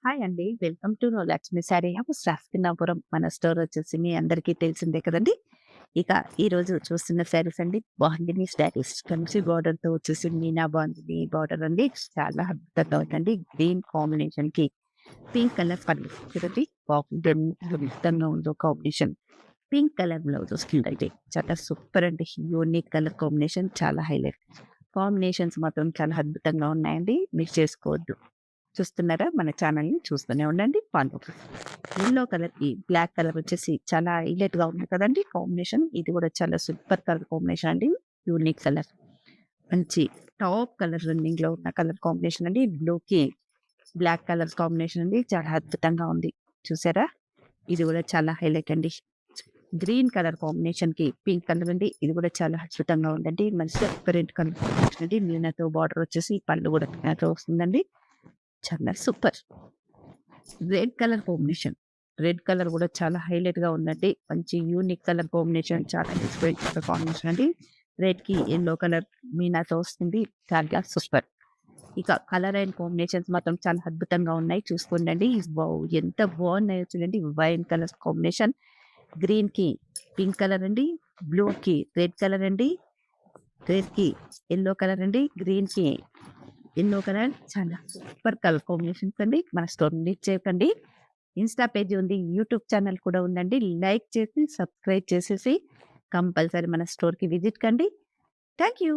Hi అండి. Welcome to Lakshmi saree house Sastrinapuram. మన store వచ్చేసి మీ అందరికీ తెలిసిందే కదండీ! ఇక ఈరోజు చూస్తున్న శారీస్ అండి బాందిని శారీస్. కంచి బార్డర్‌తో వచ్చేసి మీనా బాందిని బార్డర్ అండి. చాలా అద్భుతంగా ఉందండి. గ్రీన్ కాంబినేషన్‌కి పింక్ కలర్ పళ్ళు చూడండి. బాగుంది. అద్భుతంగా ఉందో కాంబినేషన్. పింక్ కలర్ బ్లౌజ్ వస్తుందండి. చాలా సూపర్ అండి. యూనిక్ కలర్ కాంబినేషన్ చాలా హైలైట్. కాంబినేషన్స్ మాత్రం చాలా అద్భుతంగా ఉన్నాయండి. మిస్ చేసుకోవద్దు. చూస్తున్నారా? మన ఛానల్‌ని చూస్తూనే ఉండండి. ఫాలో యెల్లో కలర్‌కి బ్లాక్ కలర్ వచ్చేసి చాలా హైలైట్‌గా ఉంది కదండీ కాంబినేషన్. ఇది కూడా చాలా సూపర్ కలర్ కాంబినేషన్ అండి. Unique colour. మంచి టాప్ కలర్ రన్నింగ్‌లో ఉన్న కలర్ కాంబినేషన్ అండి. బ్లూకి బ్లాక్ కలర్ కాంబినేషన్ అండి. చాలా అద్భుతంగా ఉంది. చూసారా? ఇది కూడా చాలా హైలైట్ అండి. గ్రీన్ కలర్ కాంబినేషన్‌కి పింక్ కలర్ అండి. ఇది కూడా చాలా అద్భుతంగా ఉందండి. మంచి డిఫరెంట్ కలర్ కాంబినేషన్ అండి. మీనాతో బార్డర్ వచ్చేసి పళ్ళు కూడా మీనాతో వస్తుందండి. చాలా super. Red colour combination. Red colour కూడా చాలా హైలైట్‌గా ఉందండి. మంచి యూనిక్ కలర్ కాంబినేషన్. చాలా డిఫరెంట్ కలర్ కాంబినేషన్ అండి. రెడ్‌కి యెల్లో కలర్ మీనాతో వస్తుంది. చాలా సూపర్. ఇక కలర్ అండ్ కాంబినేషన్స్ మాత్రం చాలా అద్భుతంగా ఉన్నాయి. చూసుకోండండి. వావ్! ఎంత బాగున్నాయో చూడండి. Wine colour combination. గ్రీన్‌కి పింక్ కలర్ అండి. బ్లూకి రెడ్ కలర్ అండి. రెడ్‌కి యెల్లో కలర్ అండి. గ్రీన్‌కి యెల్లో కలర్ చాలా సూపర్ కలర్ కాంబినేషన్స్ అండి. మన స్టోర్‌ని మిస్ చేయకండి. ఇన్‌స్టా పేజ్ ఉంది. యూట్యూబ్ ఛానల్ కూడా ఉందండి. లైక్ చేసి, సబ్స్క్రైబ్ చేసేసి కంపల్సరీ మన స్టోర్‌కి విజిట్ కండి. Thank you.